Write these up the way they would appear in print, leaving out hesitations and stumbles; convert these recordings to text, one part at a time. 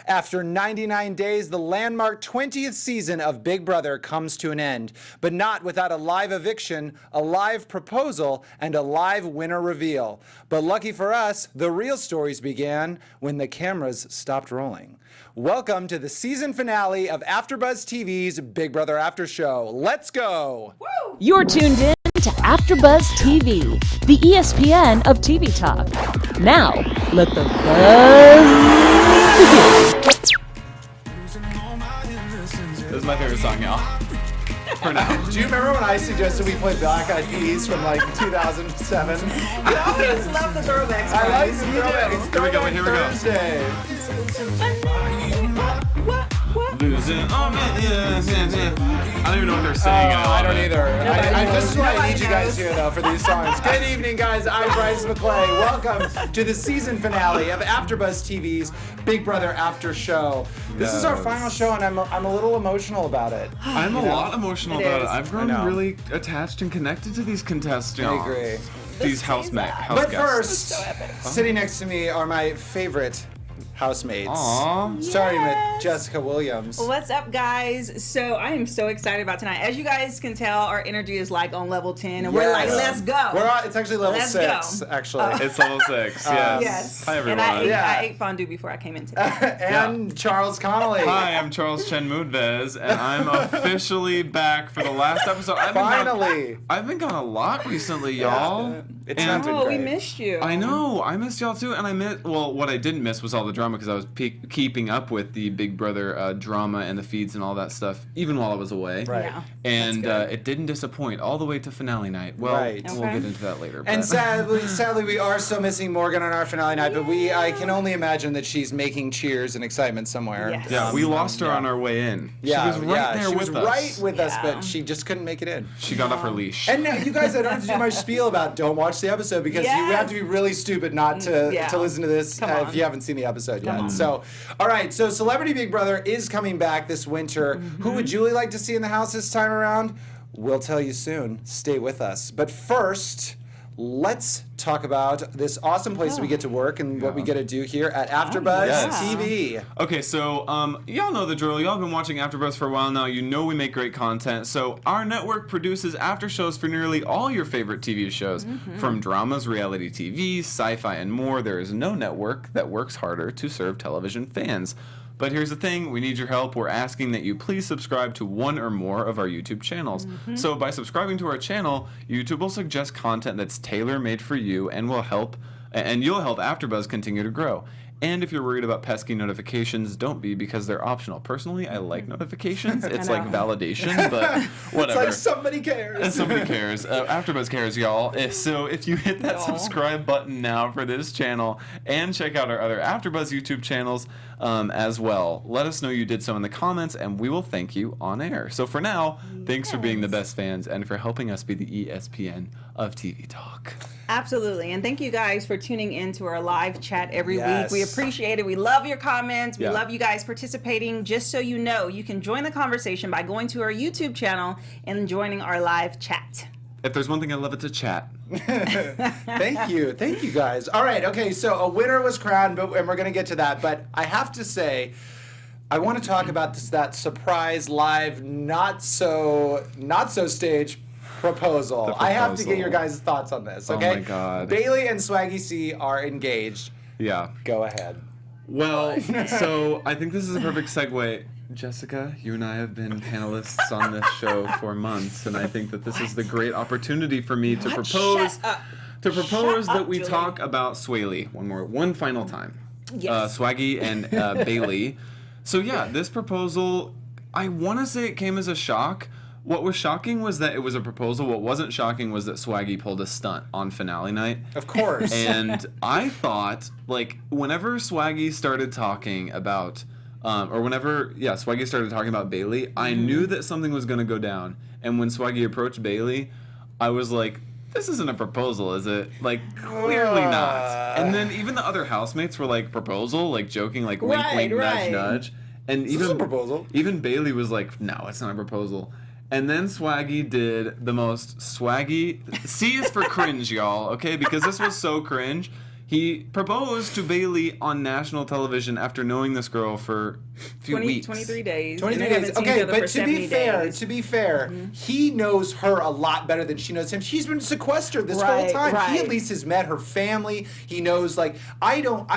After 99 days, the landmark 20th season of Big Brother comes to an end, but not without a live eviction, a live proposal, and a live winner reveal. But lucky for us, the real stories began when the cameras stopped rolling. Welcome to the season finale of AfterBuzz TV's Big Brother After Show. Let's go! Woo! You're tuned in to AfterBuzz TV, the ESPN of TV talk. Now, let the buzz begin. This is my favorite song, y'all. For now. Do you remember when I suggested we play Black Eyed Peas from like 2007? I always love the throwbacks. I like the throwbacks. Here we go. Thursday. Losing all my innocence. I don't even know what they're saying. I don't either. This is what I need you guys knows. here, though, for these songs. Good evening, guys. I'm Bryce McLeay. Welcome to the season finale of AfterBuzz TV's Big Brother After Show. This is our final show, and I'm a little emotional about it. I'm a lot emotional about it. I've grown I know. really attached and connected to these contestants. I agree. These HouseGuests. But first, sitting next to me are my favorite housemates. Aww. Starting Yes. with Jessica Williams. What's up, guys? So I am so excited about tonight. As you guys can tell, our energy is like on level 10, and we're like, let's go. It's actually level Let's 6, go. actually. It's level 6, yes. Yes. Hi, everyone. And I ate fondue before I came in today. And Charles Conoly. Hi, I'm Charles Chen Moodvez, and I'm officially back for the last episode. Finally. I've been gone a lot recently, y'all. It's And- not been Oh, we great. missed you. I know. I missed y'all too, and what I didn't miss was all the drama because I was keeping up with the Big Brother drama and the feeds and all that stuff, even while I was away. Right. Yeah. And it didn't disappoint all the way to finale night. Well, Right. we'll Okay. get into that later. And but- sadly, we are still missing Morgan on our finale night, but I can only imagine that she's making cheers and excitement somewhere. Yes. yeah, we lost her on our way in. Yeah, she was right there she with was us. right with us, Yeah. but she just couldn't make it in. She got off her leash. And now, you guys, I don't have to do my spiel about don't watch the episode because you have to be really stupid not to listen to this Come if on. you haven't seen the episode yet. on. So, all right, so Celebrity Big Brother is coming back this winter. Who would Julie like to see in the house this time around? We'll tell you soon. Stay with us. But first, let's talk about this awesome place we get to work and what we get to do here at AfterBuzz yes. TV. Okay, so y'all know the drill. Y'all have been watching AfterBuzz for a while now. You know we make great content. So our network produces after shows for nearly all your favorite TV shows. From dramas, reality TV, sci-fi, and more, there is no network that works harder to serve television fans. But here's the thing, we need your help. We're asking that you please subscribe to one or more of our YouTube channels. So by subscribing to our channel, YouTube will suggest content that's tailor-made for you and you'll help AfterBuzz continue to grow. And if you're worried about pesky notifications, don't be, because they're optional. Personally, I like notifications. It's like validation, but whatever. It's like somebody cares. And somebody cares. AfterBuzz cares, y'all. So if you hit that subscribe button now for this channel and check out our other AfterBuzz YouTube channels as well, let us know you did so in the comments, and we will thank you on air. So for now, thanks for being the best fans and for helping us be the ESPN of TV talk. Absolutely. And thank you guys for tuning in to our live chat every Yes. week. We appreciate it. We love your comments. We Yeah. love you guys participating. Just so you know, you can join the conversation by going to our YouTube channel and joining our live chat. If there's one thing I love, it's a chat. Thank you guys. All right, okay, so a winner was crowned, and we're going to get to that, but I have to say, I want to talk about that surprise live, not so stage proposal. I have to get your guys' thoughts on this, okay? Oh my God. Bailey and Swaggy C are engaged. Yeah. Go ahead. Well, so I think this is a perfect segue. Jessica, you and I have been panelists on this show for months, and I think that this is the great opportunity for me to propose Shut up. that we Julie. talk about Swaley one final time. Yes. Swaggy and Bailey. So yeah, this proposal, I want to say it came as a shock. What was shocking was that it was a proposal. What wasn't shocking was that Swaggy pulled a stunt on finale night. Of course. And I thought, like, whenever Swaggy started talking about, Swaggy started talking about Bailey, I knew that something was going to go down. And when Swaggy approached Bailey, I was like, this isn't a proposal, is it? Like, clearly not. And then even the other housemates were like, proposal? Like, joking, like, wink, wink, nudge, nudge. And This is a proposal. Even Bailey was like, no, it's not a proposal. And then Swaggy did the most Swaggy... C is for cringe, y'all, okay? Because this was so cringe. He proposed to Bailey on national television after knowing this girl for a few weeks. 23 days. 23 And they days. haven't seen Okay, each other but for to be 70 fair, days. he knows her a lot better than she knows him. She's been sequestered this whole Right, time. He right. at least has met her family. He knows, like, I don't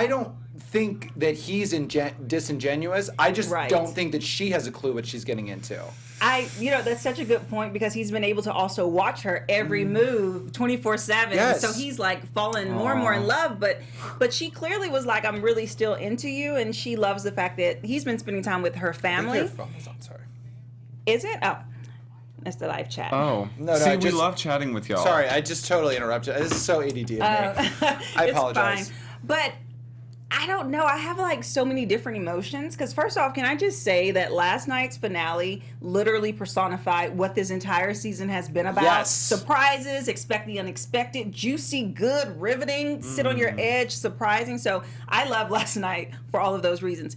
think that he's disingenuous. I just Right. don't think that she has a clue what she's getting into. That's such a good point because he's been able to also watch her every move 24/7. Yes. So he's like falling more and more in love. But she clearly was like, I'm really still into you, and she loves the fact that he's been spending time with her I think family. your phone is on, sorry. Is it? Oh, that's the live chat. Oh. No, See, I we just- love chatting with y'all. Sorry, I just totally interrupted. This is so ADD of me. I It's apologize. fine. But I don't know. I have like so many different emotions. Because first off, can I just say that last night's finale literally personified what this entire season has been about? Yes. Surprises, expect the unexpected, juicy, good, riveting, sit on your edge, surprising. So I love last night for all of those reasons.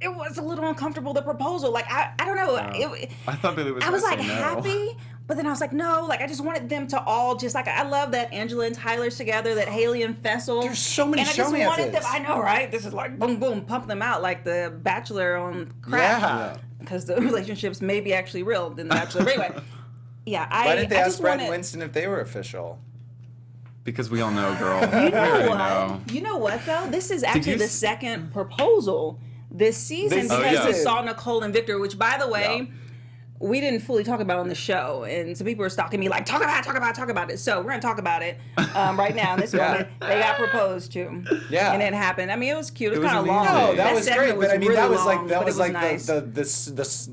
It was a little uncomfortable, the proposal. Like, I don't know. I thought Bailey was I was gonna like say no. happy, but then I was like, no, like I just wanted them to all just like, I love that Angela and Tyler's together, that Haley and Fessel. There's so many and I just wanted them, showmances. I know, right? This is like boom, boom, pump them out like the Bachelor on crack. Yeah. Because the relationships may be actually real than the Bachelor. But anyway, yeah, Why didn't they I ask just Brett wanted, and Winston if they were official? Because we all know, girl. You We already know know. what? You know what though? This is actually you the s- second proposal this season This because we season. saw Nicole and Victor, which by the way, we didn't fully talk about on the show, and some people were stalking me like, talk about it. So we're gonna talk about it right now. In this moment, they got proposed to, Yeah. and it happened. I mean, it was cute. It was It was kind of long. amazing. No, that was segment great, but I mean, really that was long, like but it was nice. the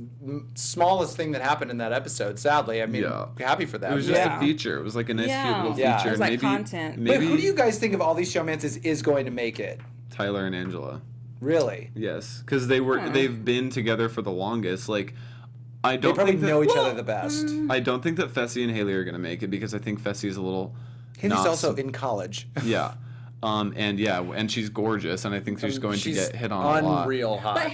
smallest thing that happened in that episode. Sadly, I mean, Yeah. happy for them. It was just Yeah. a feature. It was like a nice, Yeah. cute little Yeah. feature. It was like maybe, content. But Maybe who do you guys think of all these showmances is going to make it? Tyler and Angela. Really? Yes, because they've been together for the longest. Like, I They don't probably think that, know each other the best. I don't think that Fessy and Haley are gonna make it because I think Fessy's a little. Haley's not also s- in college. Yeah, and she's gorgeous, and I think she's going to get hit on a lot. unreal hot. But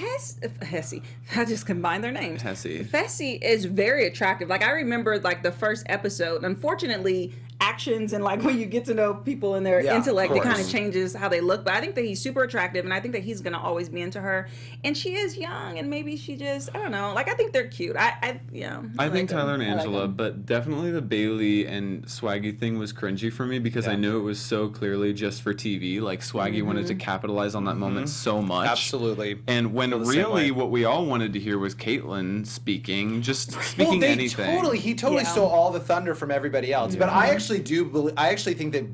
Hesse, I just combined their names. Hesse. Fessy is very attractive. Like I remember like the first episode. Unfortunately, actions and like when you get to know people and their Yeah, intellect, of it kind of course. changes how they look. But I think that he's super attractive, and I think that he's gonna always be into her. And she is young, and maybe she just I don't know. Like I think they're cute. I think like Tyler them. and I like Angela, them. but definitely the Bailey and Swaggy thing was cringy for me because I know it was so clearly just for TV. Like Swaggy wanted to capitalize on that moment so much. Absolutely. And when the same really way. what we all wanted to hear was Caitlyn speaking, just Well, speaking anything. he totally Yeah. stole all the thunder from everybody else. But I actually I actually think that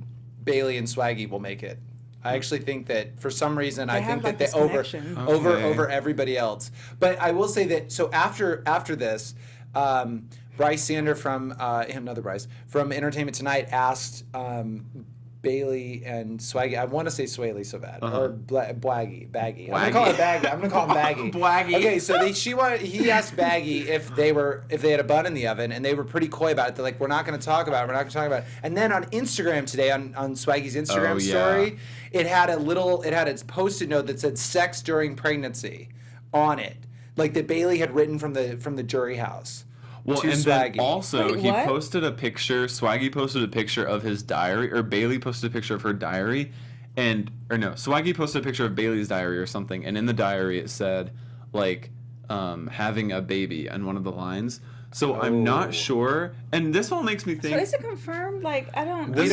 Bailey and Swaggy will make it. I actually think that for some reason I They think have, that like, they this connection. over everybody else. But I will say that so after this, Bryce Sander from another Bryce from Entertainment Tonight asked Bailey and Swaggy. I want to say Swaley so bad or Baggy. I'm gonna call her Baggy. I'm gonna call him Baggy. Blaggy. Okay, so he asked Baggy if they had a bun in the oven, and they were pretty coy about it. They're like, we're not going to talk about it. We're not going to talk about it. And then on Instagram today, on Swaggy's Instagram Oh, yeah. story, it had its Post-it note that said "sex during pregnancy" on it, like that Bailey had written from the jury house. Well, to and Swaggy. then also Wait, he what? posted a picture. Swaggy posted a picture of his diary, or Bailey posted a picture of her diary, Swaggy posted a picture of Bailey's diary or something, and in the diary it said like having a baby on one of the lines. So I'm not sure, and this all makes me think. So is it confirmed? Like I don't. They're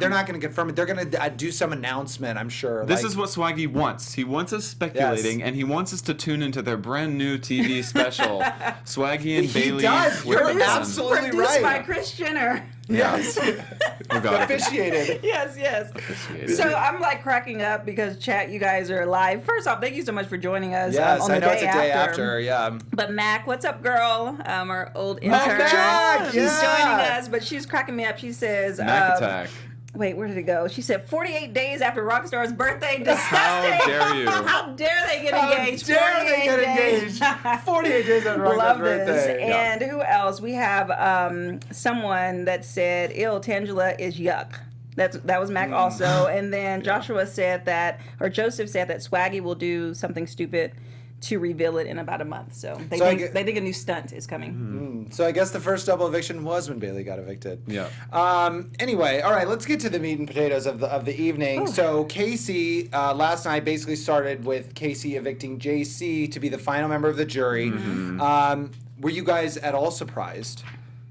not going to confirm it. They're going to do some announcement, I'm sure. This is what Swaggy wants. He wants us speculating, and he wants us to tune into their brand new TV special, Swaggy and He Bailey. does. with You're the Sun. absolutely Produced right. by Kris Jenner. Yes. Oh, God. Officiated. Yes. Officiated. So I'm like cracking up because chat, you guys are live. First off, thank you so much for joining us. Yes, on the I know day it's a day after. Yeah. But Mac, what's up, girl? Our old intern. Mac, She's yeah. joining us, but she's cracking me up. She says, Mac attack. wait, where did it go? She said 48 days after Rockstar's birthday. Disgusting. How dare you? How dare they get How engaged? dare they 48 get days. engaged? 48 days after Rockstar's Love birthday. this. And who else? We have someone that said, "Ill Tangela is yuck." That was Mac also. And then Joshua said that, or Joseph said that Swaggy will do something stupid to reveal it in about a month. So they think a new stunt is coming. So I guess the first double eviction was when Bailey got evicted. Yeah. Anyway, all right, let's get to the meat and potatoes of the evening. So Casey, last night basically started with Casey evicting JC to be the final member of the jury. Were you guys at all surprised?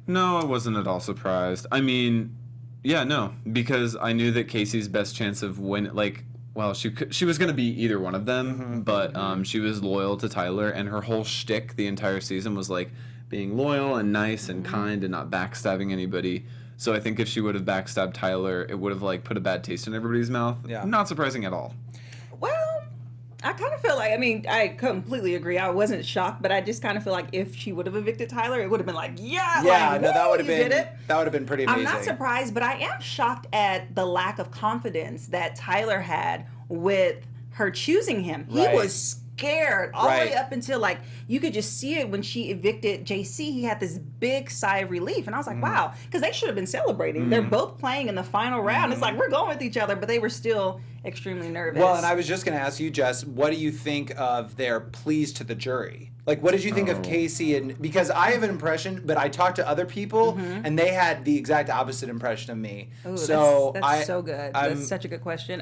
No, I wasn't at all surprised. I mean, yeah, no, because I knew that Casey's best chance of winning, like, well, she was going to be either one of them, but she was loyal to Tyler, and her whole shtick the entire season was, like, being loyal and nice and kind and not backstabbing anybody. So I think if she would have backstabbed Tyler, it would have, like, put a bad taste in everybody's mouth. Yeah. Not surprising at all. Well, I kind of feel like, I mean, I completely agree. I wasn't shocked, but I just kind of feel like if she would have evicted Tyler, it would have been like, yeah, like, no, that would did it. have been pretty amazing. I'm not surprised, but I am shocked at the lack of confidence that Tyler had with her choosing him. He was scared all the way up until, like, you could just see it when she evicted JC. He had this big sigh of relief, and I was like, wow, because they should have been celebrating. They're both playing in the final round. It's like, we're going with each other, but they were still extremely nervous. Well, and I was just going to ask you, Jess, what do you think of their pleas to the jury? Like, what did you think of Casey? And because I have an impression, but I talked to other people, and they had the exact opposite impression of me. Ooh, so that's so good. That's such a good question.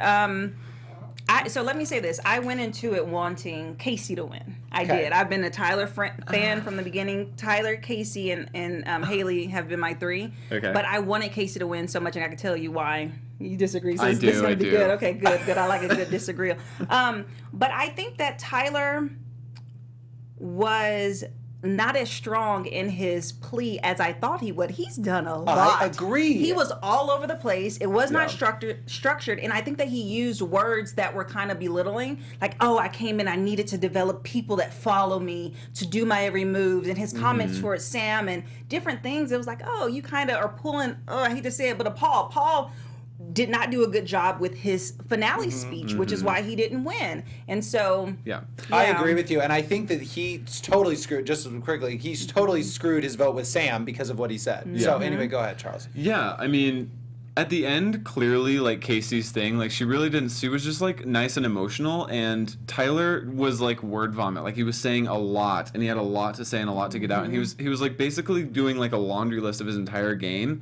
So let me say this. I went into it wanting Casey to win. I did. I've been a Tyler fan from the beginning. Tyler, Casey, and Haley have been my three. Okay. But I wanted Casey to win so much, and I can tell you why. You disagree. So I this do, is going I to be do. good. Okay, good. I like a good disagree. But I think that Tyler was not as strong in his plea as I thought he would. He's done a lot. I agree. He was all over the place. It was not structured, and I think that he used words that were kind of belittling, like, oh, I came in, I needed to develop people that follow me to do my every move, and his comments towards Sam and different things. It was like, oh, you kind of are pulling, I hate to say it, but Paul did not do a good job with his finale speech, which is why he didn't win. And so, I agree with you, and I think that he's totally screwed. Just quickly, he's totally screwed his vote with Sam because of what he said. So anyway, go ahead, Charles. Yeah, I mean, at the end, clearly, like, Casey's thing, like, she really didn't, she was just, like, nice and emotional, and Tyler was, like, word vomit. Like, he was saying a lot, and he had a lot to say and a lot to get out, and he was like, basically doing, like, a laundry list of his entire game.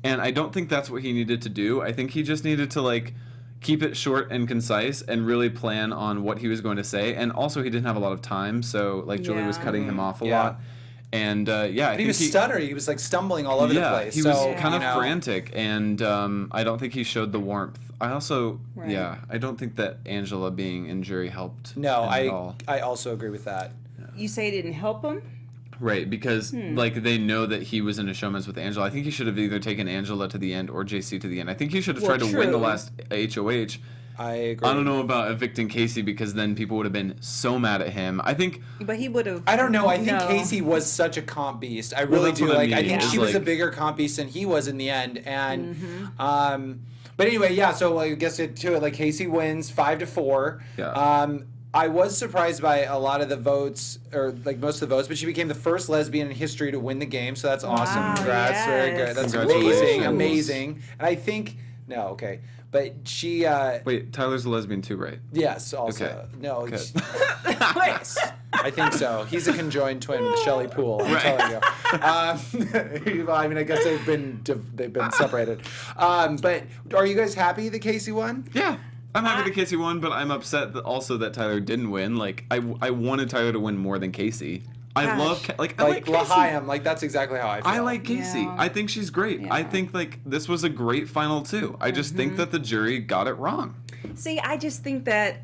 And I don't think that's what he needed to do. I think he just needed to, like, keep it short and concise and really plan on what he was going to say. And also, he didn't have a lot of time, so, like, Julie was cutting him off a lot. And, But he was stuttering. He was, like, stumbling all over the place. He was kind of frantic, and I don't think he showed the warmth. I also, I don't think that Angela being in jury helped No, at all. I also agree with that. you say it didn't help him? Right, because like they know that he was in a Showmances with Angela. I think he should have either taken Angela to the end or JC to the end. I think he should have tried to win the last HOH. I agree. I don't know about evicting Casey because then people would have been so mad at him. I think, But he would have. I don't know. I think Casey was such a comp beast. I really that's do. what I Like, I mean. think Yeah. she was a Like- bigger comp beast than he was in the end. And, but anyway, yeah. So I guess to it, like Casey wins 5-4. Yeah. I was surprised by a lot of the votes, or like most of the votes, but she became the first lesbian in history to win the game, so that's awesome. Wow, Congrats, very yes. good. That's Congratulations. amazing. And I think but she. wait, Tyler's a lesbian too, right? Yes, also. Okay. No, Okay. yes, I think so. He's a conjoined twin with Shelley Poole. I'm telling you. Well, I mean, I guess they've been separated. But are you guys happy that Casey won? Yeah. I'm happy that Casey won, but I'm upset that also that Tyler didn't win. Like, I wanted Tyler to win more than Casey. I love, I like Casey. L'Chaim, like that's exactly how I feel. I like Casey. Yeah. I think she's great. Yeah. I think, like, this was a great final, too. I just think that the jury got it wrong. See, I just think that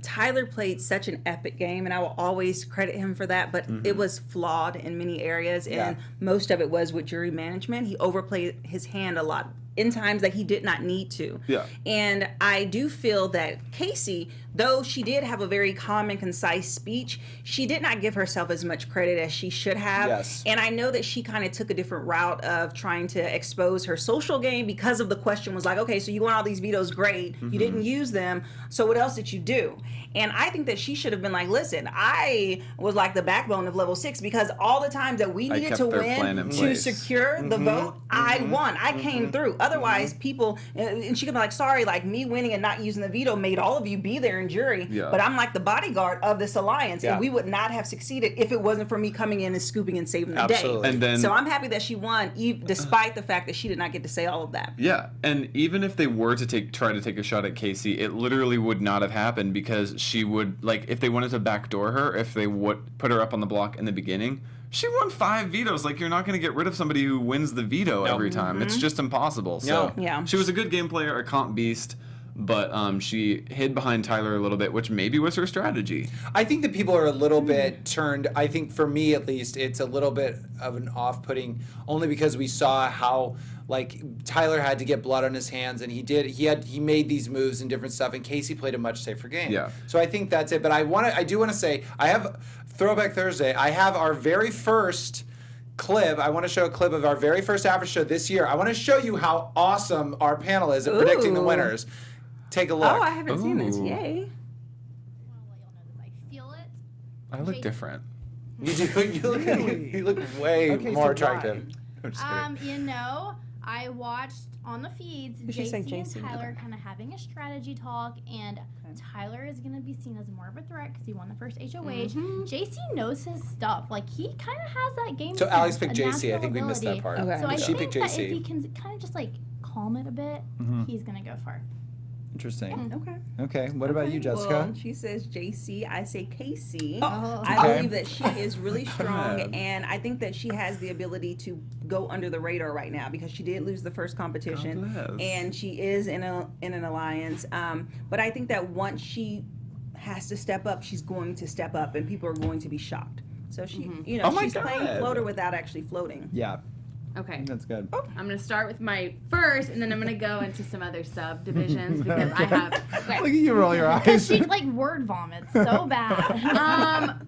Tyler played such an epic game, and I will always credit him for that, but it was flawed in many areas, and most of it was with jury management. He overplayed his hand a lot in times that he did not need to. Yeah. And I do feel that Casey, though she did have a very calm and concise speech, she did not give herself as much credit as she should have. Yes. And I know that she kind of took a different route of trying to expose her social game because of the question was like, okay, so you want all these vetoes, great. You didn't use them. So what else did you do? And I think that she should have been like, listen, I was like the backbone of level 6 because all the times that we needed kept to their plan win in to place. secure the vote, I won. I came through. Otherwise, people, and she could be like, sorry, like me winning and not using the veto made all of you be there grand jury, Yeah. but I'm like the bodyguard of this alliance, Yeah. and we would not have succeeded if it wasn't for me coming in and scooping and saving the Absolutely. day. And then- so I'm happy that she won, despite the fact that she did not get to say all of that. Yeah, and even if they were to try to take a shot at Casey, it literally would not have happened because she would, like, if they wanted to backdoor her, if they would put her up on the block in the beginning, she won 5 vetoes. Like, you're not going to get rid of somebody who wins the veto every time. It's just impossible. So No. Yeah. she was a good game player, a comp beast, but she hid behind Tyler a little bit, which maybe was her strategy. I think that people are a little bit turned. I think for me at least, it's a little bit of an off-putting, only because we saw how like Tyler had to get blood on his hands, and he made these moves and different stuff, and Casey played a much safer game. Yeah. So I think that's it. But I do want to say I have Throwback Thursday. I have our very first clip. I want to show a clip of our very first After Show this year. I want to show you how awesome our panel is at predicting the Ooh. winners. Take a look. Oh, I haven't seen this. Ooh. Yay. I feel it. I look different. You do. You look way Okay, more so attractive. I'm just kidding. I watched on the feeds Did she say JC and JC? Tyler kind of having a strategy talk, and Tyler is going to be seen as more of a threat because he won the first HOH. JC knows his stuff. Like, he kind of has that game So sense, Alex picked a JC. I natural think we missed that ability. part. Okay. So I She think picked that if JC. he can kind of just, like, calm it a bit, he's going to go far. Interesting. Okay. Okay. What about you, Jessica? Well, she says JC, I say Casey. Oh. I Okay. believe that she is really strong, and I think that she has the ability to go under the radar right now because she did lose the first competition, God bless. and she is in an alliance. But I think that once she has to step up, she's going to step up, and people are going to be shocked. So she, Oh my she's playing God. floater without actually floating. Yeah, Okay. that's good. I'm going to start with my first, and then I'm going to go into some other subdivisions because I have. Okay. Look at you roll your Because eyes. she, like, word vomits so bad.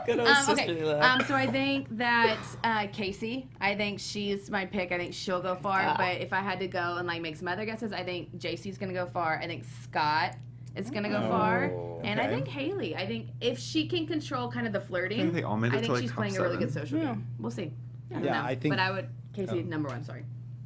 Good old sisterly love. So I think that Casey, I think she's my pick. I think she'll go far. But if I had to go and like make some other guesses, I think JC's gonna go far. I think Scott is gonna go far, and I okay. think Haley. I think if she can control kind of the flirting, I think they all made it I to, think like, she's top playing a really 7. good social game. We'll see. I don't Yeah, know. I think- But I would Casey number 1. Sorry.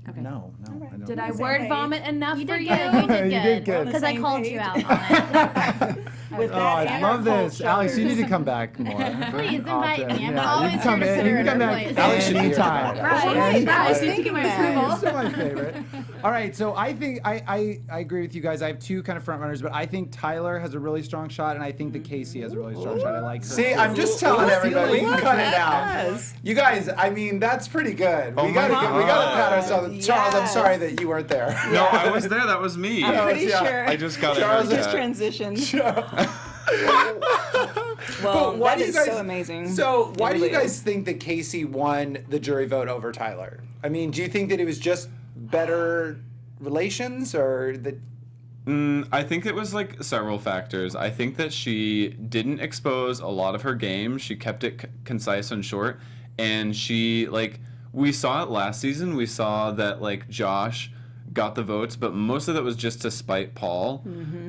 Okay. No, I don't. Did I Same word page. vomit enough You for did you? good. You did You did good. good. Because I Same called page. you out on it. With Oh, that I and love our this, cold Alex. You need to shoulders. come back more. Please invite Often. me. I'm Yeah, always you come here to in. sit You in can come her back place. Alex should be here anytime. tomorrow. Right. Anytime. I was thinking my approval. He's still my favorite. All right, so I think I agree with you guys. I have two kind of front runners, but I think Tyler has a really strong shot, and I think that Casey has a really strong shot. I like her. See, I'm just telling everybody we can cut it out. Yes. You guys, I mean, that's pretty good. Oh we my gotta God. pat ourselves. Charles, I'm Yes. sorry that you weren't there. No, I was there. That was me. I'm pretty yeah. sure. I just got Charles a Just haircut. transitioned. Well, But why that do you is guys? so amazing. So why It do you really guys is. think that Casey won the jury vote over Tyler? I mean, do you think that it was just better relations, or that? I think it was like several factors. I think that she didn't expose a lot of her game. She kept it concise and short. And she, like, we saw it last season. We saw that, like, Josh got the votes, but most of that was just to spite Paul.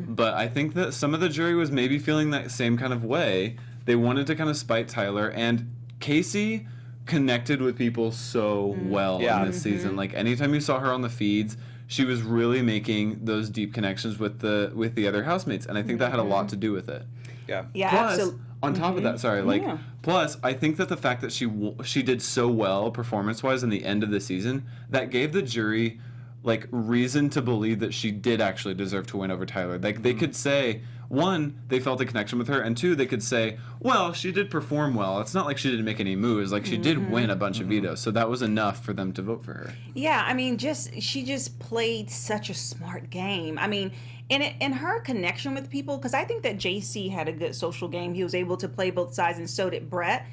But I think that some of the jury was maybe feeling that same kind of way. They wanted to kind of spite Tyler. And Casey connected with people so well Yeah. in this season. Like, anytime you saw her on the feeds, she was really making those deep connections with the other housemates, and I think that had a lot to do with it. Yeah. Yeah, Plus, absolutely. on top of that, sorry, like, Yeah. plus, I think that the fact that she did so well performance-wise in the end of the season, that gave the jury, like, reason to believe that she did actually deserve to win over Tyler. Like, they could say, one, they felt a connection with her, and two, they could say, well, she did perform well. It's not like she didn't make any moves. Like, she did win a bunch of vetoes, so that was enough for them to vote for her. Yeah, I mean, she just played such a smart game. I mean, and her connection with people, because I think that JC had a good social game. He was able to play both sides, and so did Brett.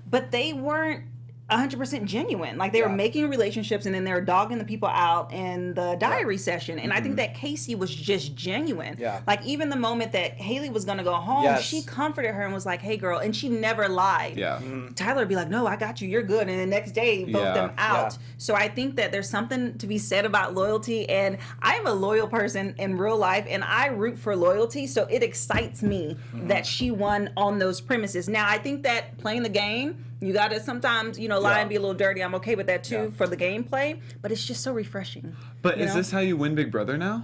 But they weren't 100% genuine. Like, they were making relationships, and then they were dogging the people out in the diary session. And I think that Casey was just genuine. Yeah. Like, even the moment that Haley was going to go home, Yes. she comforted her and was like, hey, girl. And she never lied. Yeah. Tyler would be like, no, I got you. You're good. And the next day, vote Yeah. them out. Yeah. So I think that there's something to be said about loyalty. And I'm a loyal person in real life, and I root for loyalty. So it excites me that she won on those premises. Now, I think that playing the game You got to sometimes, lie Yeah. and be a little dirty. I'm okay with that too Yeah. for the gameplay, but it's just so refreshing. But you is know? this how you win Big Brother now?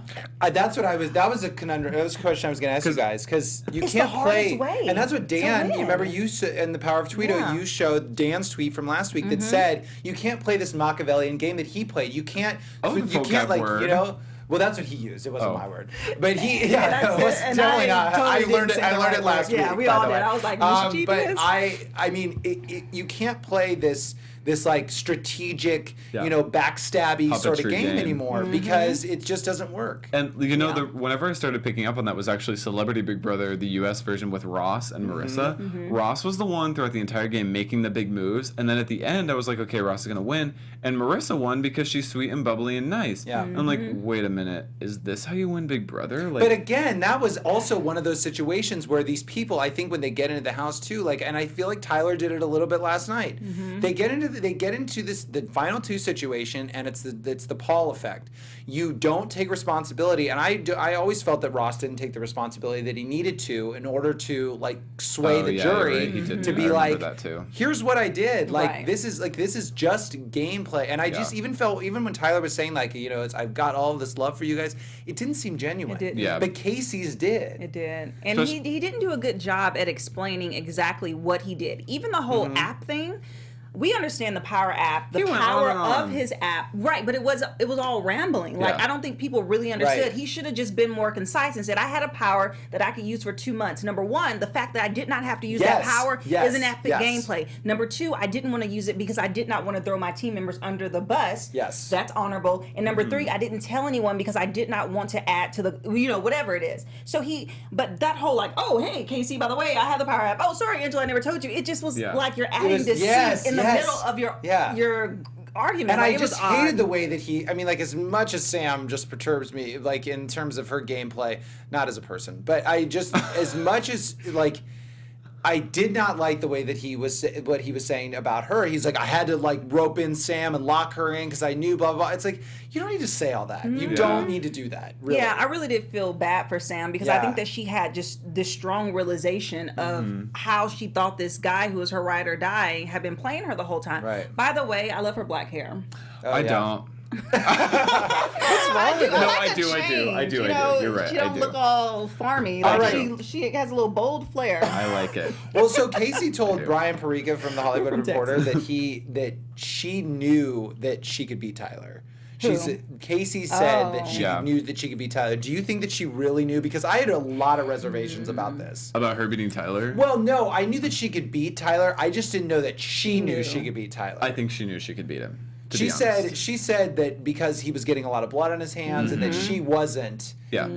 That's what I was. That was a conundrum. That was a question I was going to ask you guys because you It's can't the hardest play. way And that's what to Dan. You win. remember you in the Power of Tweeto. Yeah. You showed Dan's tweet from last week that said you can't play this Machiavellian game that he played. You can't. Oh, the you can't vocab word. Well, that's what he used. It wasn't Oh. my word, but he. Yeah, that's it was it. And definitely I not. totally I didn't learned it. say I the learned right it last word. week. Yeah, we by all the did. way. I was like, but mischievous. I mean, you can't play this like strategic, Yeah. backstabby sort of Puppetry game game. anymore because it just doesn't work. And whenever I started picking up on that was actually Celebrity Big Brother, the U.S. version with Ross and Marissa. Ross was the one throughout the entire game making the big moves, and then at the end I was like, okay, Ross is gonna win, and Marissa won because she's sweet and bubbly and nice. Yeah. And I'm like, wait a minute, is this how you win Big Brother? Like, But again, that was also one of those situations where these people, I think, when they get into the house too, and I feel like Tyler did it a little bit last night. They get into the final two situation, and it's the Paul effect. You don't take responsibility, and I always felt that Ross didn't take the responsibility that he needed to in order to sway Oh, the yeah, you're jury right. He didn't. to I be remember like, that too. here's what I did. Right. This is just gameplay, and I just even felt when Tyler was saying I've got all of this love for you guys, it didn't seem genuine. It didn't. Yeah. But Casey's did. It did. And Especially- he didn't do a good job at explaining exactly what he did. Even the whole app thing, we understand the power app, the He went power on and on. of his app, right? But it was all rambling. Like Yeah. I don't think people really understood. Right. He should have just been more concise and said, "I had a power that I could use for 2 months." Number one, the fact that I did not have to use that Yes. power Yes. is an epic Yes. gameplay. Number two, I didn't want to use it because I did not want to throw my team members under the bus. Yes. That's honorable. And number three, I didn't tell anyone because I did not want to add to the, whatever it is. So but that whole oh, hey, Casey, by the way, I have the power app. Oh, sorry, Angela, I never told you. It just was Yeah. like you're adding was- deceit yes, in the yes. middle of your argument. And Like, I it was just hated odd. the way that as much as Sam just perturbs me, in terms of her gameplay, not as a person, but I just, as much as, I did not like the way that what he was saying about her. He's like, I had to rope in Sam and lock her in because I knew blah, blah, blah. It's like, you don't need to say all that. You don't need to do that, really. Yeah, I really did feel bad for Sam because I Yeah. think that she had just this strong realization of how she thought this guy who was her ride or die had been playing her the whole time. Right. By the way, I love her black hair. Oh, I yeah. don't. I do. No, like I a do, I do, change, I do, you I do. know? You're right, She I don't do. look all farmy. All Like right. she has a little bold flair. I like it. Well, so Casey told Brian Perica from the Hollywood From Reporter Texas. that she knew that she could beat Tyler. Who? Casey said that Oh. she Yeah. knew that she could beat Tyler. Do you think that she really knew? Because I had a lot of reservations about this. About her beating Tyler? Well, no, I knew that she could beat Tyler. I just didn't know that she knew she could beat Tyler. I think she knew she could beat him. to She be honest. said that because he was getting a lot of blood on his hands and that she wasn't. Yeah.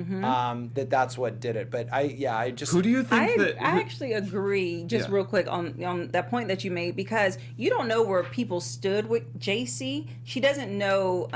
That's what did it. But I just. Who do you think I that? actually agree, just Yeah. real quick on that point that you made, because you don't know where people stood with JC. She doesn't know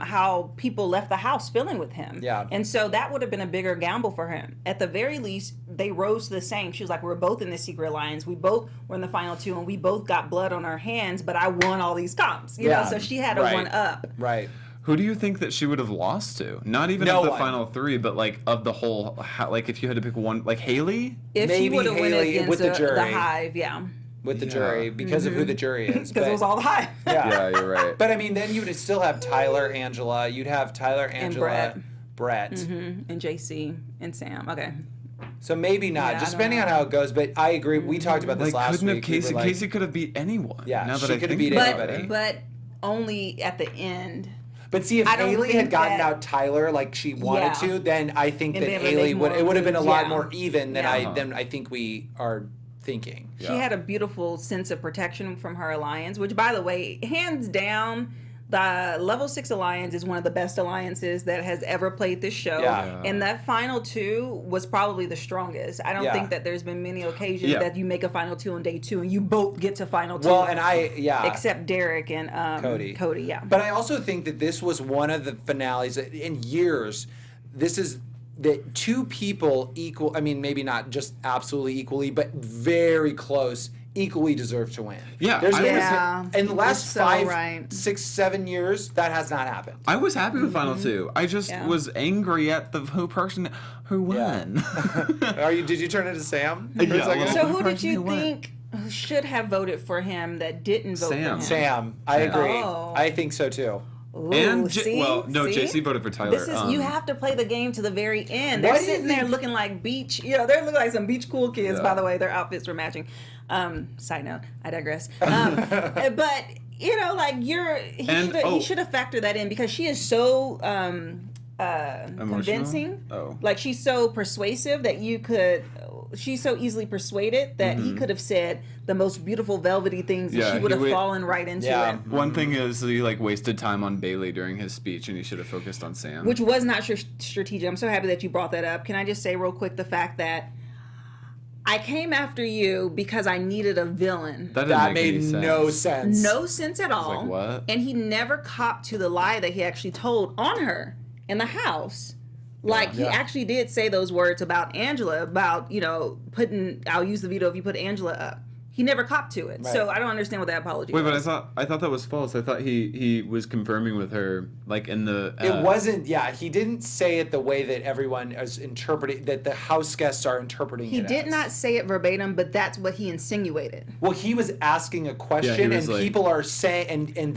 how people left the house feeling with him. Yeah. And so that would have been a bigger gamble for him. At the very least, they rose to the same. She was like, we're both in the secret alliance. We both were in the final two, and we both got blood on our hands, but I won all these comps. You know, so she had a Right. one up. Right. Who do you think that she would have lost to? Not even No of the one. final three, but like of the whole. Like if you had to pick one, like Haley. If she Maybe would have went Haley against with the the jury. Hive, yeah. With the jury because of who the jury is. Because it was all the Hive. Yeah, you're right. But I mean, then you would still have Tyler, Angela. You'd have Tyler, Angela, Brett. And JC and Sam. Okay. So maybe not, Yeah, just I don't depending on know. how it goes. But I agree. We talked about this Like last couldn't week. have We were Casey? like- Casey could have beat anyone. Yeah, now that she I could have think beat about anybody. it. But only at the end. But see, if I don't Haley had think gotten that- out Tyler like she wanted Yeah. to, then I think And that be able to Haley make would. more It would have been a moves, lot yeah. more even than Yeah. I think we are thinking. She had a beautiful sense of protection from her alliance, which, by the way, hands down, the Level 6 Alliance is one of the best alliances that has ever played this show. Yeah. And that final two was probably the strongest. I don't Yeah. think that there's been many occasions Yeah. that you make a final two on day two and you both get to final two. Well, and except Derek and Cody, yeah. But I also think that this was one of the finales that in years. This is that two people equal. I mean, maybe not just absolutely equally, but very close. Equally deserve to win. Yeah, there's I been was- Yeah, in the last you're so 5, right. 6, 7 years that has not happened. I was happy with final two. I just Yeah. was angry at the person who won. Did you turn into Sam? For a Yeah, second? well- So who did Person you who won. think should have voted for him that didn't vote for him? Sam. I agree. Oh. I think so too. Ooh, And see? JC voted for Tyler. This is you have to play the game to the very end. They're Why do you sitting there think- looking like beach. They're looking like some beach cool kids. Yeah. By the way, their outfits were matching. Side note, I digress. But he should have factored that in because she is so convincing. Oh. Like she's so persuasive that she's so easily persuaded that he could have said the most beautiful velvety things and Yeah, she would he have fallen right into Yeah. it. One thing is he wasted time on Bailey during his speech, and he should have focused on Sam. Which was not strategic. I'm so happy that you brought that up. Can I just say real quick the fact that I came after you because I needed a villain. that That didn't make made any sense. no sense. No sense at all. like, what? And he never copped to the lie that he actually told on her in the house. Like he Yeah. actually did say those words about Angela, about I'll use the veto if you put Angela up. He never copped to it. Right. So I don't understand what that apology Wait, but was. I thought that was false. I thought he was confirming with her in the. It wasn't. Yeah, he didn't say it the way that everyone is interpreting. That the house guests are interpreting. He it did as. not say it verbatim, but that's what he insinuated. Well, he was asking a question, he and was like- people are saying, and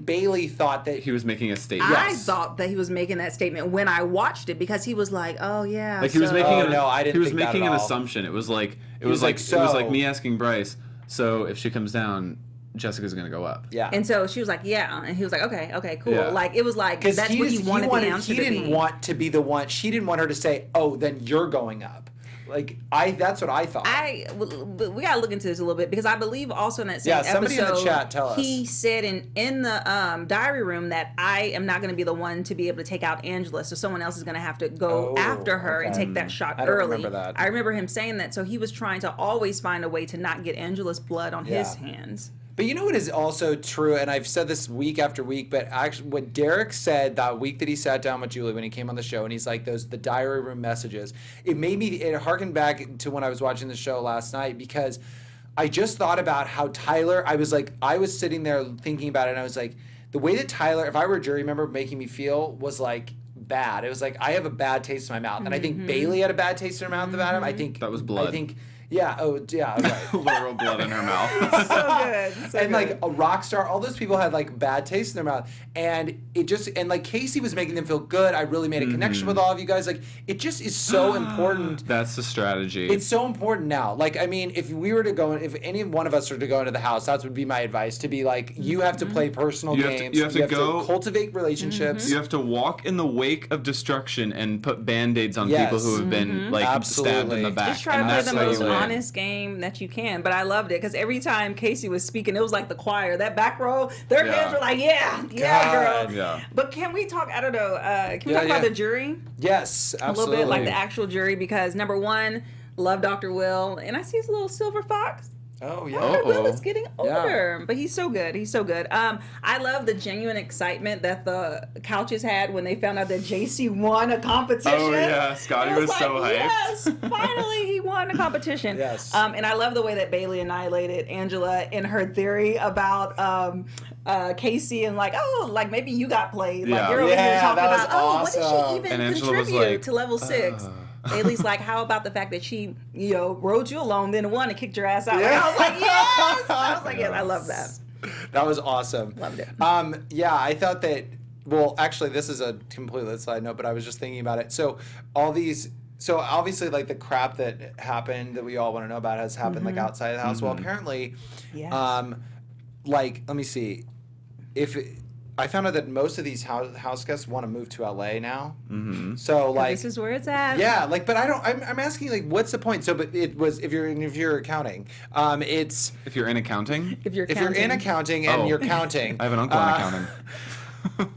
Bailey thought that He was making a statement. I thought that he was making that statement when I watched it because he was like, "Oh yeah." Like he was so- making. Oh, no, I didn't He was think that making at an all. assumption. It was like was like, it was like so- me asking Bryce. So if she comes down, Jessica's gonna go up. yeah. And so she was like, "Yeah," and he was like, "Okay, cool." Yeah. Like it was like Because that's what he wanted the answer he to didn't be. want to be the one. She didn't want her to say, "Oh, then you're going up." Like that's what I thought. But we gotta look into this a little bit because I believe also in that same Yeah, somebody in the episode, chat, tell us. he said in the diary room that I am not going to be the one to be able to take out Angela, so someone else is going to have to go Oh, after her and okay. take that shot I don't early. remember that. I remember him saying that, so he was trying to always find a way to not get Angela's blood on his Yeah. hands. But you know what is also true, and I've said this week after week, but actually what Derek said that week that he sat down with Julie when he came on the show, and he's like, the diary room messages, it harkened back to when I was watching the show last night, because I just thought about how Tyler, I was sitting there thinking about it, and I was like, the way that Tyler, if I were a jury member, making me feel was like bad. It was like, I have a bad taste in my mouth. And I think Bailey had a bad taste in her mouth about him. I think That was blood. I think, yeah, right. Literal blood in her mouth. So good. So And good. like a rock star, all those people had like bad taste in their mouth, and like Casey was making them feel good. I really made a connection with all of you guys. Like it just is so important. That's the strategy. It's so important now. Like I mean, if any one of us were to go into the house, that would be my advice. To be like, you have to play personal You have to- games. you have to go- cultivate relationships. You have to walk in the wake of destruction and put band-aids on Yes. people who have been stabbed in the Absolutely. back. Just try to and play that's the how you most win. honest game that you can. But I loved it because every time Casey was speaking, it was like the choir. That back row, their Yeah. hands were like, yeah, God, girl. yeah. But can we talk, I don't know, can we Yeah, talk about yeah. the jury? Yes, A absolutely. little bit, like the actual jury, because number one, love Dr. Will. And I see his little silver fox. Oh yeah. Dr. Will Uh-oh. is getting older, but he's so good. He's so good. I love the genuine excitement that the couches had when they found out that JC won a competition. Oh, yeah. Scotty It was so like, hyped. Yes, finally he won a competition. Yes. And I love the way that Bailey annihilated Angela in her theory about Casey and like, oh, like maybe you got played. Like Yeah. you're over here Yeah, talking that was about, oh, what did awesome. she even And Angela was contribute like, to level 6? Bailey's like, how about the fact that she, rode you alone, then won and kicked your ass out? Yeah. Like, I was like, yes! I was like, yes, I love that. That was awesome. Loved it. Yeah, I thought that. Well, actually, this is a completely side note, but I was just thinking about it. So obviously, like the crap that happened that we all want to know about has happened like outside the house. Well, apparently, Yes. like let me see, I found out that most of these house guests want to move to LA now. Mm-hmm. So like This is where it's at. yeah, like, but I'm asking, like, what's the point? So, but it was if you're accounting, it's If you're in accounting, If you're if you're in accounting and Oh. you're counting. I have an uncle in accounting.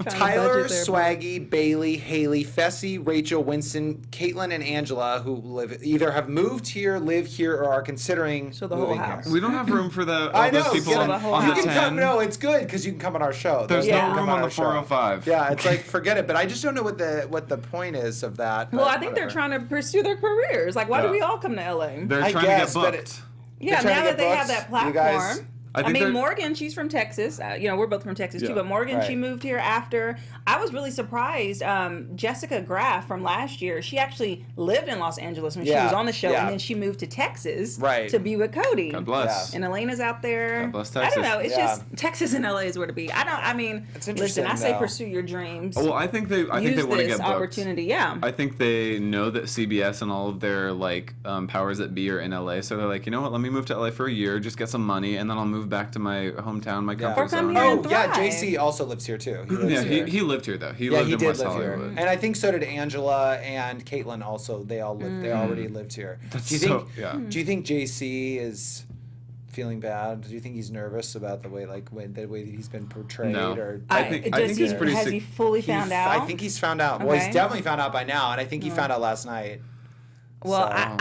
Tyler, budget there, Swaggy, Bailey, Haley, Fessy, Rachel, Winston, Caitlin, and Angela, who either have moved here, live here, or are considering So the whole moving house. here. We don't have room for all I know. those people get on, it. the whole on You the can 10. come. No, it's good because you can come on our show. There's You no can come room on our the show. 405. Yeah, it's like forget it. But I just don't know what the point is of that. Well, but I think they're whatever. trying to pursue their careers. Like, why do Yeah. we all come to LA? They're I trying guess, to but get booked. Yeah, trying to now get that they have books. that platform. You guys, I mean, they're- Morgan, she's from Texas. We're both from Texas too, Yeah. but Morgan, she Right. moved here after. I was really surprised. Jessica Graff from last year, she actually lived in Los Angeles when she Yeah, was on the show, yeah. and then she moved to Texas Right. to be with Cody. God bless. And Elena's out there. God bless I don't Texas. know. It's Yeah. just Texas and LA is where to be. It's interesting, Listen, I say though. pursue your dreams. Well, I think they want to Use get this booked. opportunity. Yeah. I think they know that CBS and all of their powers that be are in LA, so they're like, you know what? Let me move to LA for a year, just get some money, and then I'll move back to my hometown, my comfort Or come zone. here and Oh, yeah, thrive. JC also lives here too. He lives Yeah, here. he lived here though. He Yeah, lived he in did West live here, Hollywood. and I think so did Angela and Caitlin. Also, they all lived. They already lived here. That's do you think? so- yeah. Do you think JC is feeling bad? Do you think he's nervous about the way that he's been portrayed? No. Or I think does he's pretty Has sick. he fully found out? I think he's found out. Well, Okay. he's definitely found out by now, and I think he found out last night. Well, So-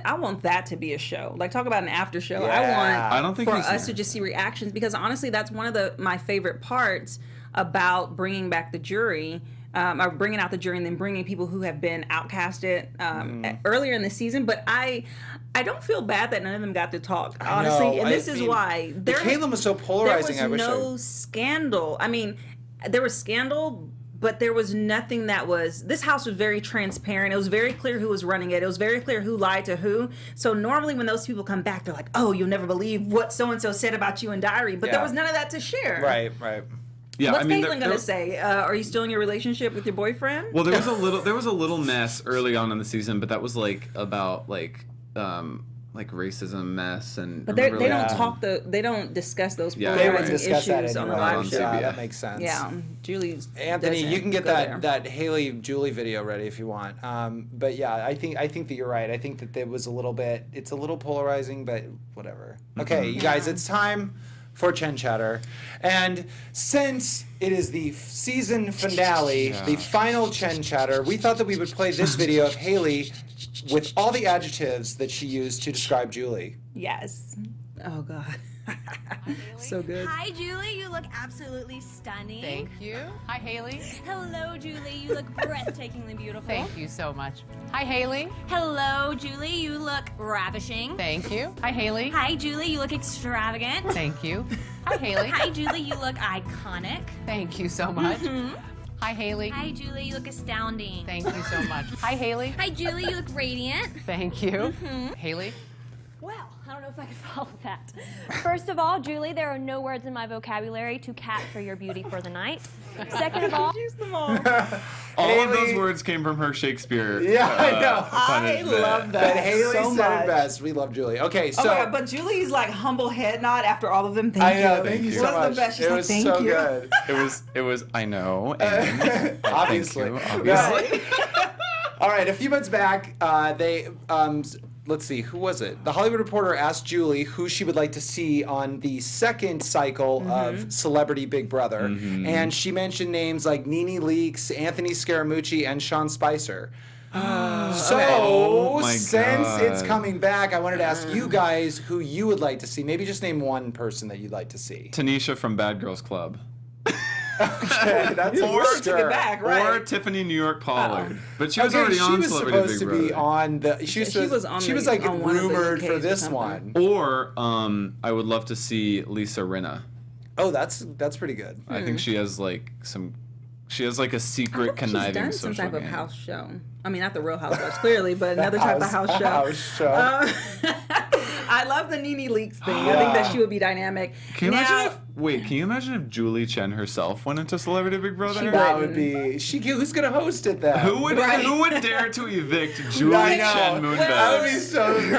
I want that to be a show. Like, talk about an after show. Yeah. I don't think for he's us to just see reactions, because honestly, that's one of my favorite parts about bringing back the jury, or bringing out the jury and then bringing people who have been outcasted earlier in the season. But I don't feel bad that none of them got to talk, honestly. know. And this I is mean, why Caitlin was so polarizing. There was I wish no scandal. I mean, there was scandal, but there was nothing that was. This house was very transparent. It was very clear who was running it. It was very clear who lied to who. So normally when those people come back, they're like, "Oh, you'll never believe what so and so said about you in diary." But there Yeah. was none of that to share. Right. Yeah, What's I mean, Caitlin gonna say? Are you still in your relationship with your boyfriend? Well, there was a little mess early on in the season, but that was about racism mess and. But they remember, don't they don't discuss those Yeah, They right. wouldn't polarizing discuss issues that on the anyway. live show. Yeah, CBS. that makes sense. Yeah, Julie's. Anthony, you can get go there. that Haley Julie video ready if you want. But yeah, I think that you're right. I think that there was it's a little polarizing, but whatever. Okay, you guys, it's time for Chen Chatter. And since it is the season finale, the final Chen Chatter, we thought that we would play this video of Haley with all the adjectives that she used to describe Julie. Yes. Oh God. So good. Hi, Julie. You look absolutely stunning. Thank you. Hi, Haley. Hello, Julie. You look breathtakingly beautiful. Thank you so much. Hi, Haley. Hello, Julie. You look ravishing. Thank you. Hi, Haley. Hi, Julie. You look extravagant. Thank you. Hi, Haley. Hi, Julie. You look iconic. Thank you so much. Hi, Haley. Hi, Julie. You look astounding. Thank you so much. Hi, Haley. Hi, Julie. You look radiant. Thank you. Haley. Well, I don't know if I can follow that. First of all, Julie, there are no words in my vocabulary to capture your beauty for the night. Second of all, Use them all. All of those Haley- words came from her Shakespeare. Yeah, I know. I punishment. love But that. Haley so said much. it best. We love Julie. Okay, so Oh my God, but Julie's like humble head nod after all of them. Thank I know. you. Thank you you. so What's much. the best? She's It like, was thank so you. good. It was. I know. And Obviously. Thank you, obviously. All right, a few months back, they let's see, who was it? The Hollywood Reporter asked Julie who she would like to see on the second cycle of Celebrity Big Brother, and she mentioned names like Nene Leakes, Anthony Scaramucci, and Sean Spicer. So, Oh my since it's God. coming back, I wanted to ask you guys who you would like to see. Maybe just name one person that you'd like to see. Tanisha from Bad Girls Club. Okay, that's Or a Took it back, right? Or Tiffany New York Pollard. But she was Okay, already she on was Celebrity supposed Big to Brother. be on the. She was like on one of the rumored UKs for or this something. one. Or I would love to see Lisa Rinna. Oh, that's pretty good. I think she has a secret She's conniving done social some type of game. house show. I mean, not the Real Housewives, clearly, but another type of house show. House show. I love the Nene Leakes thing. I think that she would be dynamic. Can you now, imagine if Julie Chen herself went into Celebrity Big Brother? That would be. Who's gonna host it then? Who would dare to evict Julie I know. Chen Moonves? That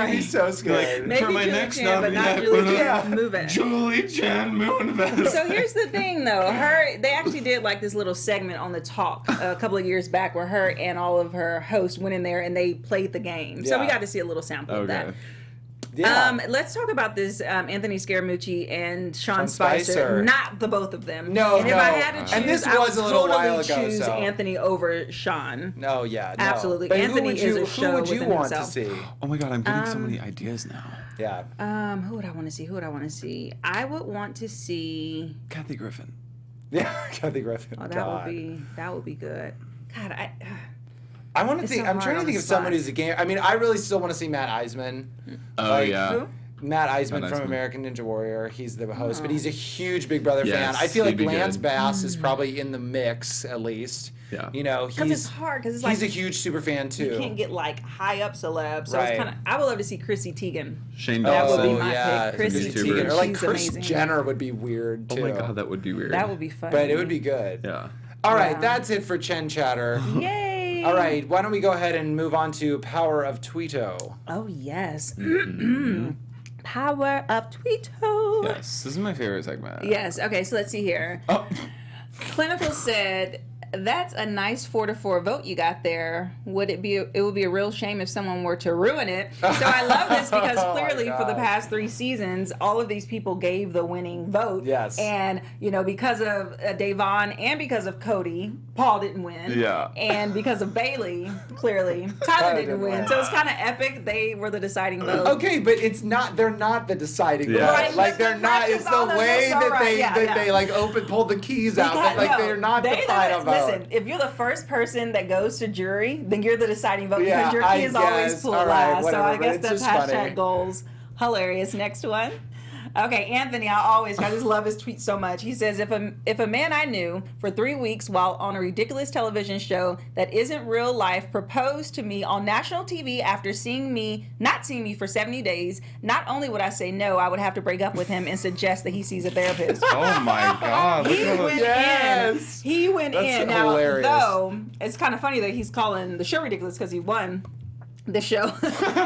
would be so scary. maybe for my Julie next Chen, but not nominee, Julie I Chen. Move it. Julie Chen Moonves. So here's the thing, though. They actually did like this little segment on the Talk a couple of years back where her and all of her hosts went in there and they played the game. So we Yeah. got to see a little sample of that. Okay. Yeah. Let's talk about this Anthony Scaramucci and Sean Sean Spicer. Spicer. Not the both of them. No, and if no. I had to choose, And this I was would a little totally while ago, choose so. Anthony over Sean. No, yeah, no. Absolutely. But Anthony who would you, is a show who would you within want himself. to see? Oh my God, I'm getting so many ideas now. Yeah. Who would I want to see? I would want to see. Kathy Griffin. Yeah, Kathy Griffin. Oh, God. that would be good. God, I want to It's think. so I'm hard trying to on think the of someone spot. who's a game. I mean, I really still want to see Matt Eisman. Oh Like, yeah. who? Matt Eisman Matt from Eisman. American Ninja Warrior. He's the host, but he's a huge Big Brother fan. Yes, I feel like he'd be Lance good. Bass is probably in the mix at least. Yeah. You know, Because it's hard. Because it's like he's a huge super fan too. you can't get like high up celebs. So Right. it's kind of. I would love to see Chrissy Teigen. Shane That would Dawson. be my pick. Chrissy YouTuber. Teigen. Or like She's Kris amazing. Jenner would be weird Oh too. my god, that would be weird. That would be fun. But it would be good. Yeah. All right, Yeah. that's it for Chen Chatter. Yay! All right, why don't we go ahead and move on to Power of Tweeto? Oh yes. Power of Tweeto. Yes, this is my favorite segment. Yes. Okay. So let's see here. Oh. Clinical said, "That's a nice 4-4 vote you got there. Would it be? It would be a real shame if someone were to ruin it." So I love this because Oh my clearly for the God. past 3 seasons, all of these people gave the winning vote. Yes. And because of Davon and because of Cody, Paul didn't win. Yeah. And because of Bailey, clearly Tyler didn't win. So it's kind of epic. They were the deciding vote. Okay, but it's not. They're not the deciding Yeah. vote. Right, Like but they're the not. fact It's is the all of way this, all that right, they yeah, that yeah. they like pulled the keys out. But like they're not the final vote. Listen, if you're the first person that goes to jury, then you're the deciding vote Yeah, because your I key is always guess. pulled All right, last. whatever, So I but guess it's that's just funny. #goals. Hilarious. Next one. Okay, Anthony, I just love his tweet so much. He says, if a man I knew for 3 weeks while on a ridiculous television show that isn't real life proposed to me on national TV after not seeing me for 70 days, not only would I say no, I would have to break up with him and suggest that he sees a therapist. Oh my god. Look He at all went those- Yes. in. He went That's in. Now, hilarious. though, it's kind of funny that he's calling the show ridiculous because he won the show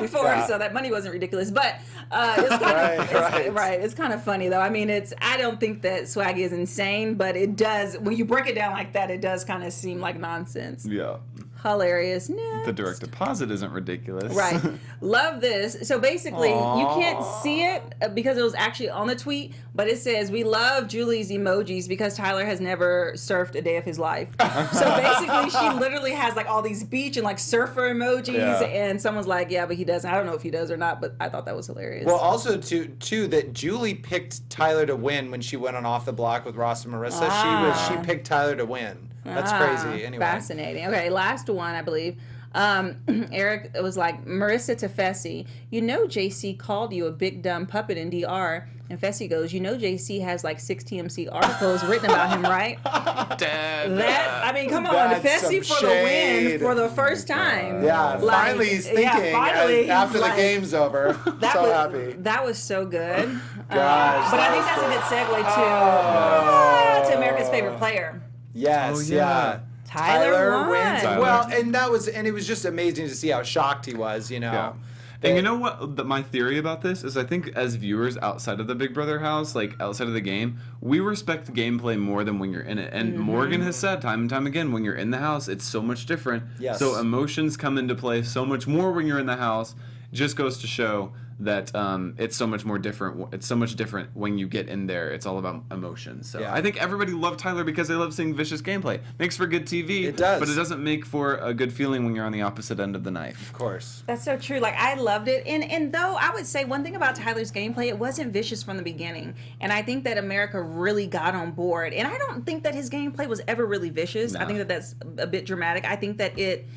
before, Yeah. so that money wasn't ridiculous. But it's kind of Right. It's kind of funny though. I mean, I don't think that Swaggy is insane, but it does when you break it down like that. It does kind of seem like nonsense. Yeah. Hilarious. Next. The direct deposit isn't ridiculous. Right. Love this. So basically, you can't see it because it was actually on the tweet, but it says, "We love Julie's emojis because Tyler has never surfed a day of his life." So basically, she literally has like all these beach and like surfer emojis, Yeah. and someone's like, "Yeah, but he doesn't." I don't know if he does or not, but I thought that was hilarious. Well, also too that Julie picked Tyler to win when she went on Off the Block with Ross and Marissa. She picked Tyler to win. That's crazy. Anyway. Fascinating. Okay, last one, I believe. Eric was like, Marissa to Fessy, JC called you a big dumb puppet in DR. And Fessy goes, JC has like 6 TMC articles written about him, right? Come on, That's Fessy some for the win shade. for the first time. Yeah, Like, finally he's thinking finally he's after like- the game's over. That So was, happy. That was so good. Gosh, but I think that's a good segue to America's favorite player. Yes, Oh, yeah. yeah. Tyler won. wins. Tyler. Well, and it was just amazing to see how shocked he was, Yeah. And you know what? My theory about this is I think as viewers outside of the Big Brother house, like outside of the game, we respect gameplay more than when you're in it. And Morgan has said time and time again, when you're in the house, it's so much different. Yes. So emotions come into play so much more when you're in the house. Just goes to show that it's so much more different. It's so much different when you get in there. It's all about emotions. So Yeah. I think everybody loved Tyler because they love seeing vicious gameplay. Makes for good TV. It does. But it doesn't make for a good feeling when you're on the opposite end of the knife. Of course. That's so true. Like, I loved it. And though I would say one thing about Tyler's gameplay, it wasn't vicious from the beginning. And I think that America really got on board. And I don't think that his gameplay was ever really vicious. I No. think that that's a bit dramatic. I think that it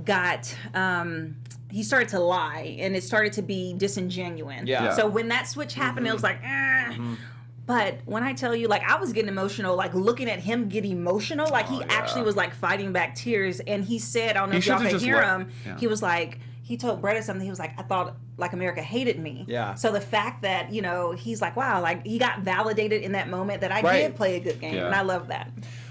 got... he started to lie, and it started to be disingenuous. Yeah. So when that switch happened, it was like, But when I tell you, like, I was getting emotional, like, looking at him get emotional, like, he actually was, like, fighting back tears. And he said, I don't know if y'all should've could just hear let- him, yeah. he was like, he told Bretta something, he was like, I thought, like, America hated me. Yeah. So the fact that, he's like, wow, like, he got validated in that moment that I Right. did play a good game. Yeah. And I love that.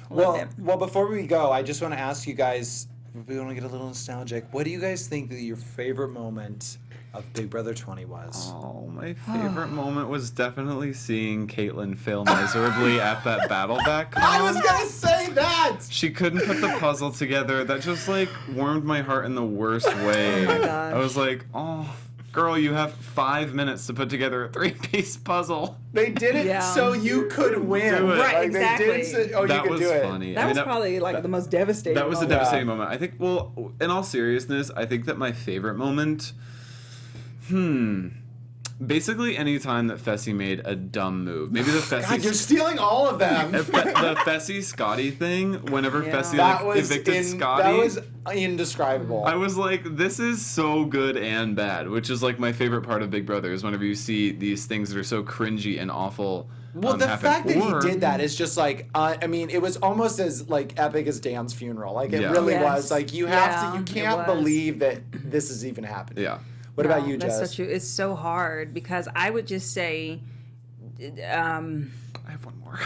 Love that. Well, before we go, I just want to ask you guys, we want to get a little nostalgic. What do you guys think that your favorite moment of Big Brother 20 was? Oh, my favorite moment was definitely seeing Caitlyn fail miserably at that battle back. I was gonna say that. She couldn't put the puzzle together. That just like warmed my heart in the worst way. my gosh. I was like, oh, girl, you have 5 minutes to put together a 3-piece puzzle. They did it Yeah. so you could win. Do it. Right, Like, exactly. They did it so, That you could was do it. funny. That was probably, like, the most devastating That was a moment. devastating moment. I think, well, in all seriousness, I think that my favorite moment, Basically, any time that Fessy made a dumb move, maybe the Fessy. God, you're stealing all of them. the Fessy Scotty thing. Whenever Fessy That like was evicted Scotty, that was indescribable. I was like, this is so good and bad, which is like my favorite part of Big Brother is whenever you see these things that are so cringy and awful. Well, the happen. fact that he did that is just like, I mean, it was almost as like epic as Dan's funeral. Like it really was. Like you have to, you can't believe that this is even happening. Yeah. What about you, That's Jess? so true. It's so hard because I would just say, I have one more.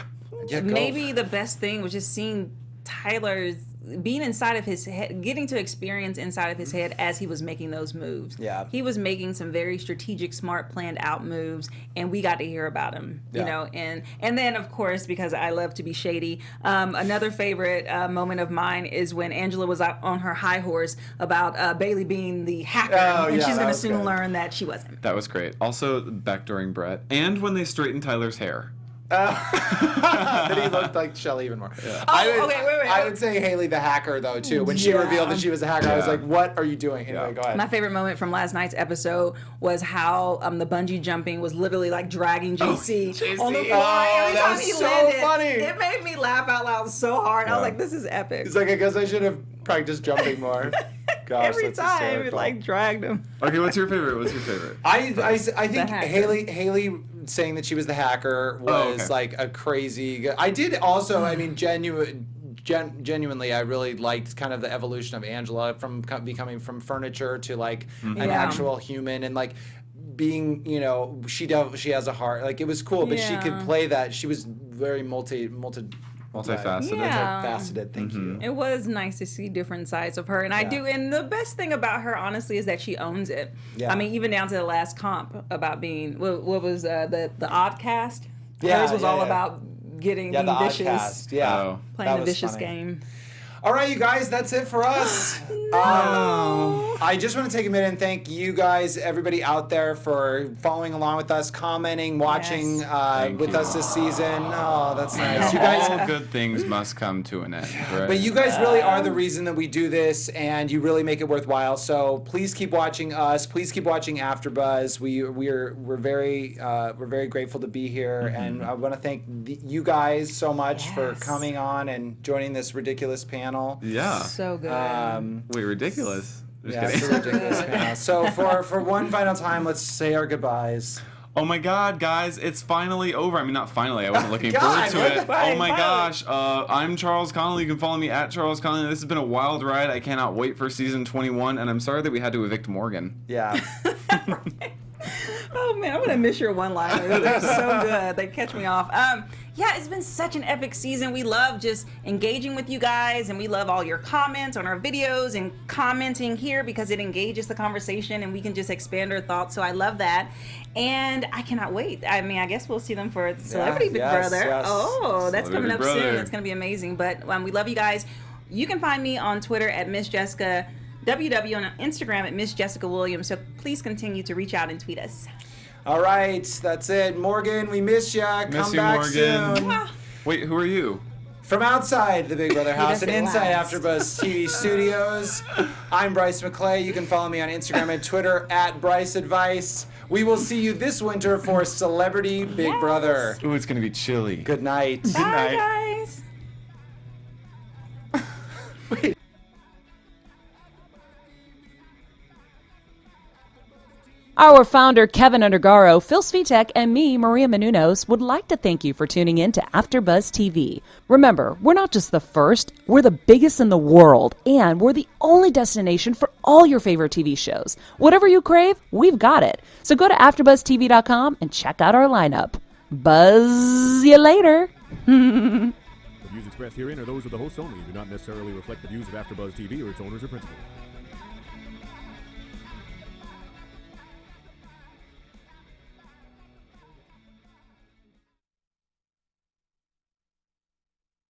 Yeah, go. maybe the best thing was just seeing Tyler's being inside of his head, getting to experience inside of his head as he was making those moves. Yeah. He was making some very strategic, smart, planned out moves, and we got to hear about him, you know, and then of course, because I love to be shady, another favorite moment of mine is when Angela was out on her high horse about Bailey being the hacker, and she's going to soon learn that she wasn't. That was great. Also, backdooring Brett, and when they straightened Tyler's hair. That he looked like Shelly even more. Yeah. I would say Haley the hacker though too. When she revealed that she was a hacker, I was like, "What are you doing?" Anyway, go ahead. My favorite moment from last night's episode was how the bungee jumping was literally like dragging JC on the floor. Every time he landed, funny. It made me laugh out loud so hard. I was like, "This is epic." He's like, "I guess I should have practiced jumping more." Gosh, Every that's time hysterical. it like dragged him. Okay, what's your favorite? I think hacker. Haley saying that she was the hacker was like a crazy. I did also. I mean, genuinely, I really liked kind of the evolution of Angela from becoming from furniture to like an actual human and like being, you know, she has a heart. Like it was cool, but she could play that. She was very multifaceted. Multifaceted. Thank you. It was nice to see different sides of her, and I do. And the best thing about her, honestly, is that she owns it. Yeah. I mean, even down to the last comp about being what was the odd cast. Yeah, Hers was all yeah. about being the vicious, Oddcast. Yeah, playing that the was vicious funny. game. All right, you guys, that's it for us. I just want to take a minute and thank you guys, everybody out there, for following along with us, commenting, watching with us this season. Oh, that's nice. You guys, all good things must come to an end, right? but you guys really are the reason that we do this, and you really make it worthwhile. So please keep watching us. Please keep watching AfterBuzz. We're very grateful to be here, and I want to thank you guys so much for coming on and joining this ridiculous panel. Yeah. So good. Wait, ridiculous. Just Yeah, kidding. it's a ridiculous panel. So for one final time, let's say our goodbyes. Oh my God, guys, it's finally over. I mean, not finally. I wasn't looking God, forward to it. Oh my gosh. I'm Charles Conoly. You can follow me at Charles Conoly. This has been a wild ride. I cannot wait for season 21, and I'm sorry that we had to evict Morgan. Yeah. Oh man, I'm gonna miss your one-liners. They're so good. They catch me off. Yeah, it's been such an epic season. We love just engaging with you guys, and we love all your comments on our videos and commenting here because it engages the conversation and we can just expand our thoughts. So I love that. And I cannot wait. I mean, I guess we'll see them for Celebrity Big Brother. Yes. Oh, that's Celebrity coming up Big Brother. soon. That's gonna be amazing. But we love you guys. You can find me on Twitter at Miss Jessica WW, on Instagram at Miss Jessica Williams. So please continue to reach out and tweet us. All right, that's it. Morgan, we miss ya. Miss Come you, back Morgan. soon. Wait, who are you? From outside the Big Brother house and doesn't inside last. AfterBuzz TV studios, I'm Bryce McLeay. You can follow me on Instagram and Twitter at Bryce Advice. We will see you this winter for Celebrity Big Brother. Ooh, it's gonna be chilly. Good night. Bye, guys. Our founder, Kevin Undergaro, Phil Svitek, and me, Maria Menounos, would like to thank you for tuning in to AfterBuzz TV. Remember, we're not just the first, we're the biggest in the world, and we're the only destination for all your favorite TV shows. Whatever you crave, we've got it. So go to AfterBuzzTV.com and check out our lineup. Buzz you later. The views expressed herein are those of the hosts only and do not necessarily reflect the views of AfterBuzz TV or its owners or principals.